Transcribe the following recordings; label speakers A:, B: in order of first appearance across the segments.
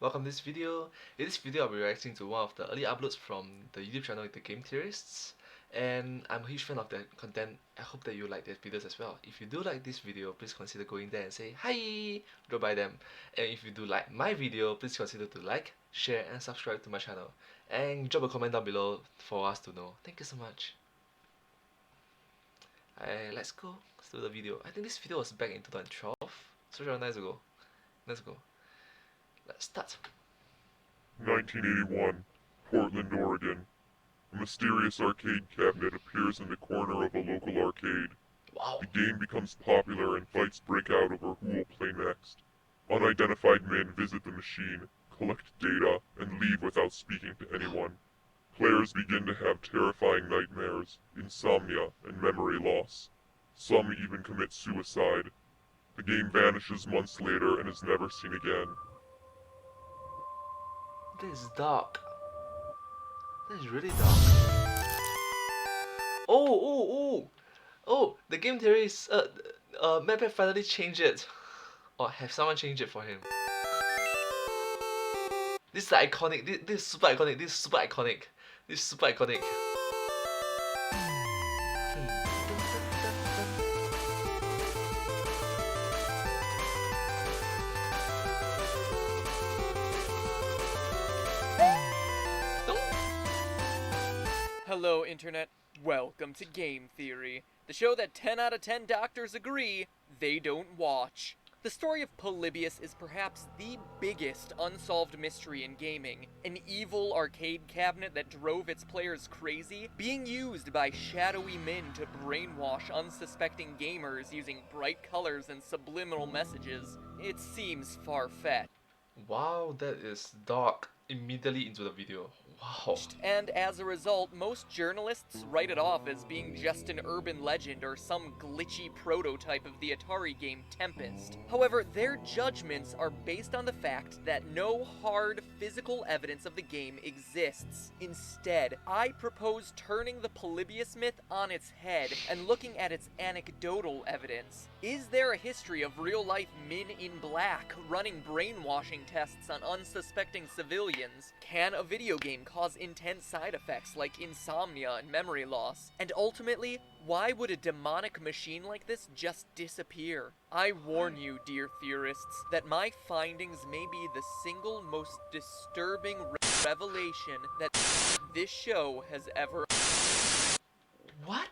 A: welcome to this video. In this video I'll be reacting to one of the early uploads from the YouTube channel The Game Theorists, and I'm a huge fan of their content. I hope that you like their videos as well. If you do like this video, please consider going there and say hi, drop by them. And if you do like my video, please consider to like, share and subscribe to my channel. And drop a comment down below for us to know. Thank you so much. Let's go to the video. I think this video was back in 2012, so very nice ago. Let's go. Let's start.
B: 1981, Portland, Oregon. A mysterious arcade cabinet appears in the corner of a local arcade.
A: Wow.
B: The game becomes popular and fights break out over who will play next. Unidentified men visit the machine, collect data, and leave without speaking to anyone. Players begin to have terrifying nightmares, insomnia, and memory loss. Some even commit suicide. The game vanishes months later and is never seen again.
A: This is dark. This is really dark. Oh! The game theory is Mappa finally changed it. Or have someone change it for him. This is iconic. This is super iconic. This is super iconic. This is super iconic.
C: Hello, Internet. Welcome to Game Theory, the show that 10 out of 10 doctors agree they don't watch. The story of Polybius is perhaps the biggest unsolved mystery in gaming. An evil arcade cabinet that drove its players crazy, being used by shadowy men to brainwash unsuspecting gamers using bright colors and subliminal messages. It seems far-fetched.
A: Wow, that is dark. Immediately into the video. Wow.
C: And as a result, most journalists write it off as being just an urban legend or some glitchy prototype of the Atari game Tempest. However, their judgments are based on the fact that no hard physical evidence of the game exists. Instead, I propose turning the Polybius myth on its head and looking at its anecdotal evidence. Is there a history of real-life men in black running brainwashing tests on unsuspecting civilians? Can a video game cause intense side effects like insomnia and memory loss? And ultimately, why would a demonic machine like this just disappear? I warn you, dear theorists, that my findings may be the single most disturbing revelation that this show has ever...
A: What?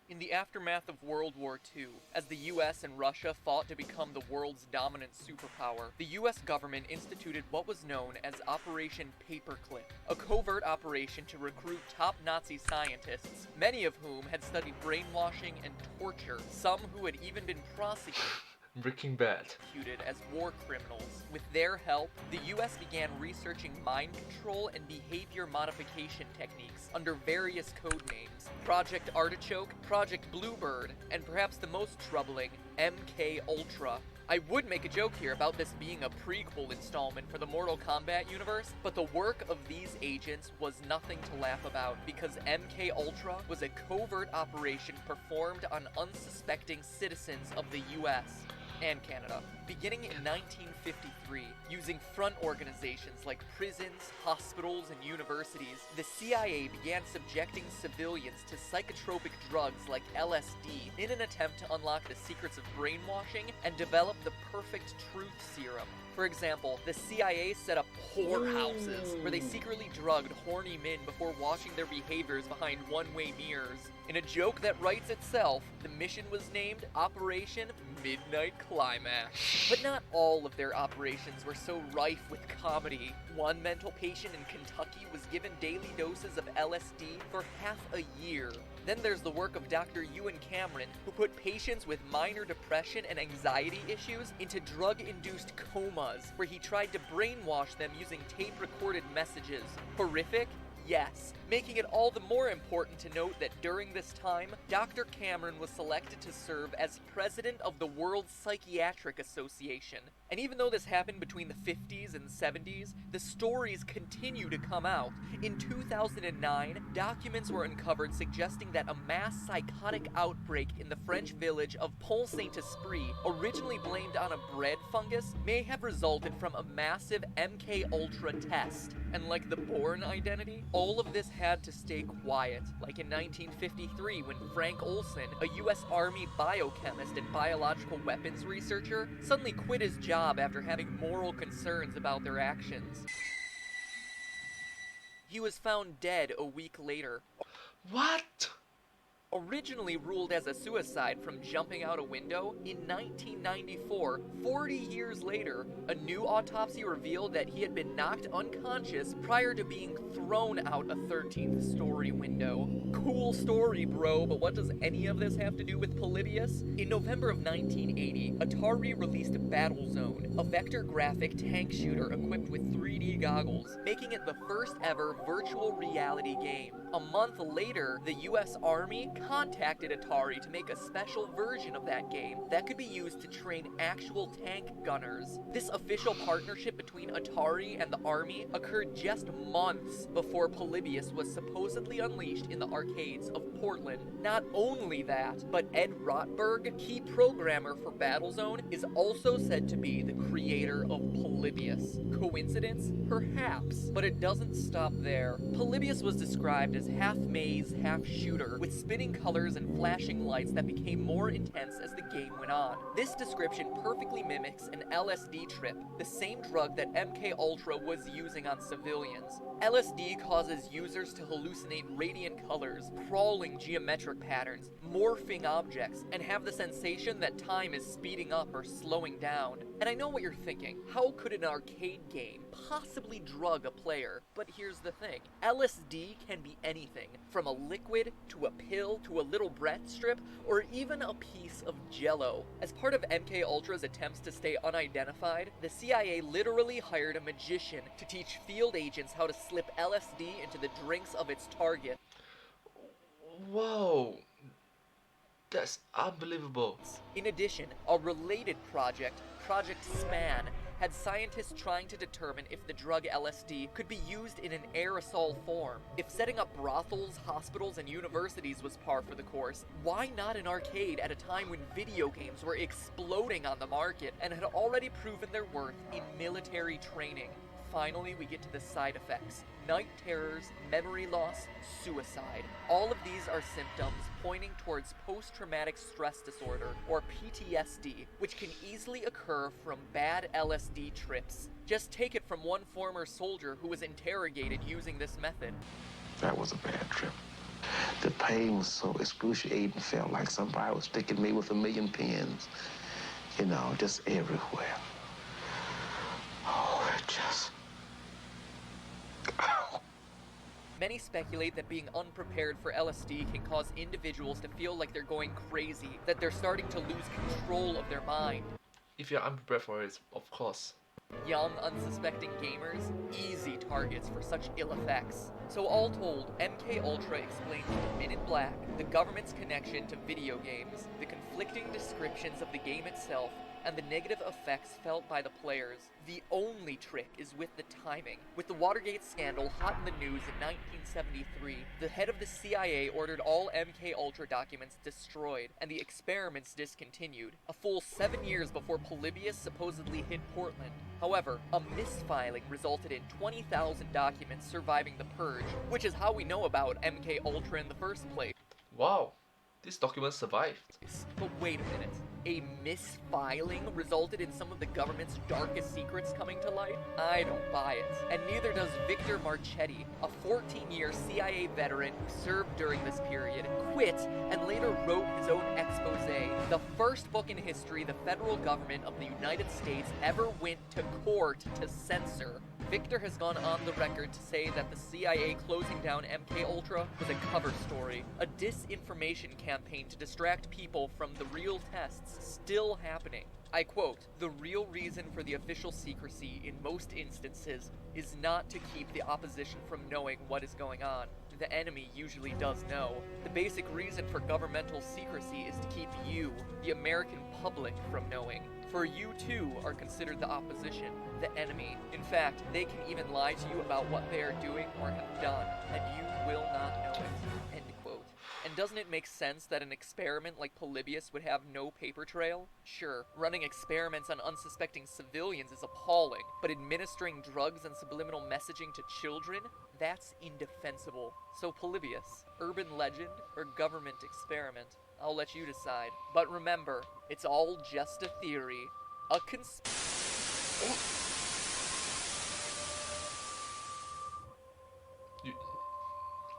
C: In the aftermath of World War II, as the US and Russia fought to become the world's dominant superpower, the US government instituted what was known as Operation Paperclip, a covert operation to recruit top Nazi scientists, many of whom had studied brainwashing and torture, some who had even been prosecuted
A: Breaking Bad.
C: as war criminals. With their help, the US began researching mind control and behavior modification techniques under various code names: Project Artichoke, Project Bluebird, and perhaps the most troubling, MK Ultra. I would make a joke here about this being a prequel installment for the Mortal Kombat universe, but the work of these agents was nothing to laugh about, because MK Ultra was a covert operation performed on unsuspecting citizens of the US and Canada. Beginning in 1953, using front organizations like prisons, hospitals, and universities, the CIA began subjecting civilians to psychotropic drugs like LSD in an attempt to unlock the secrets of brainwashing and develop the perfect truth serum. For example, the CIA set up whorehouses where they secretly drugged horny men before watching their behaviors behind one-way mirrors. In a joke that writes itself, the mission was named Operation Midnight Climax. But not all of their operations were so rife with comedy. One mental patient in Kentucky was given daily doses of LSD for half a year. Then there's the work of Dr. Ewan Cameron, who put patients with minor depression and anxiety issues into drug-induced comas, where he tried to brainwash them using tape-recorded messages. Horrific? Yes, making it all the more important to note that during this time, Dr. Cameron was selected to serve as president of the World Psychiatric Association. And even though this happened between the 50s and 70s, the stories continue to come out. In 2009, documents were uncovered suggesting that a mass psychotic outbreak in the French village of Pont Saint-Esprit, originally blamed on a bread fungus, may have resulted from a massive MK-Ultra test. And like the Bourne identity, all of this had to stay quiet, like in 1953 when Frank Olson, a US Army biochemist and biological weapons researcher, suddenly quit his job after having moral concerns about their actions. He was found dead a week later.
A: What?
C: Originally ruled as a suicide from jumping out a window, in 1994, 40 years later, a new autopsy revealed that he had been knocked unconscious prior to being thrown out a 13th story window. Cool story, bro, but what does any of this have to do with Polybius? In November of 1980, Atari released Battlezone, a vector graphic tank shooter equipped with 3D goggles, making it the first ever virtual reality game. A month later, the US Army contacted Atari to make a special version of that game that could be used to train actual tank gunners. This official partnership between Atari and the Army occurred just months before Polybius was supposedly unleashed in the arcades of Portland. Not only that, but Ed Rotberg, key programmer for Battlezone, is also said to be the creator of Polybius. Coincidence? Perhaps. But it doesn't stop there. Polybius was described as half maze, half shooter, with spinning colors and flashing lights that became more intense as the game went on. This description perfectly mimics an LSD trip, the same drug that MK-Ultra was using on civilians. LSD causes users to hallucinate radiant colors, crawling geometric patterns, morphing objects, and have the sensation that time is speeding up or slowing down. And I know what you're thinking, how could an arcade game possibly drug a player? But here's the thing, LSD can be anything, from a liquid to a pill to a little breath strip, or even a piece of jello. As part of MK-Ultra's attempts to stay unidentified, the CIA literally hired a magician to teach field agents how to slip LSD into the drinks of its target.
A: Whoa. That's unbelievable.
C: In addition, a related project, Project SPAN, had scientists trying to determine if the drug LSD could be used in an aerosol form. If setting up brothels, hospitals, and universities was par for the course, why not an arcade at a time when video games were exploding on the market and had already proven their worth in military training? Finally, we get to the side effects. Night terrors, memory loss, suicide. All of these are symptoms pointing towards post-traumatic stress disorder, or PTSD, which can easily occur from bad LSD trips. Just take it from one former soldier who was interrogated using this method.
D: That was a bad trip. The pain was so excruciating, felt like somebody was sticking me with 1,000,000 pins. You know, just everywhere. Oh, it just...
C: Many speculate that being unprepared for LSD can cause individuals to feel like they're going crazy, that they're starting to lose control of their mind.
A: If you're unprepared for it, of course.
C: Young, unsuspecting gamers, easy targets for such ill effects. So all told, MK-Ultra explains the Men in Black, the government's connection to video games, the conflicting descriptions of the game itself, and the negative effects felt by the players. The only trick is with the timing. With the Watergate scandal hot in the news in 1973, the head of the CIA ordered all MK-Ultra documents destroyed, and the experiments discontinued, a full 7 years before Polybius supposedly hit Portland. However, a misfiling resulted in 20,000 documents surviving the purge, which is how we know about MK-Ultra in the first place.
A: Wow, these documents survived.
C: But wait a minute. A misfiling resulted in some of the government's darkest secrets coming to light? I don't buy it. And neither does Victor Marchetti, a 14-year CIA veteran who served during this period, quit, and later wrote his own expose, the first book in history the federal government of the United States ever went to court to censor. Victor has gone on the record to say that the CIA closing down MKUltra was a cover story, a disinformation campaign to distract people from the real tests still happening. I quote, "The real reason for the official secrecy in most instances is not to keep the opposition from knowing what is going on. The enemy usually does know. The basic reason for governmental secrecy is to keep you, the American public, from knowing. For you too are considered the opposition, the enemy. In fact, they can even lie to you about what they are doing or have done, and you will not know it." End quote. And doesn't it make sense that an experiment like Polybius would have no paper trail? Sure, running experiments on unsuspecting civilians is appalling, but administering drugs and subliminal messaging to children? That's indefensible. So Polybius, urban legend or government experiment? I'll let you decide. But remember, it's all just a theory. A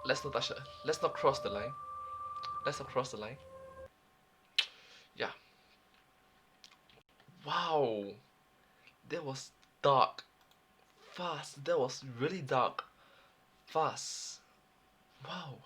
A: Let's not touch it. Let's not cross the line. Let's not cross the line. Yeah. Wow. That was dark. Fast. That was really dark. Fast. Wow.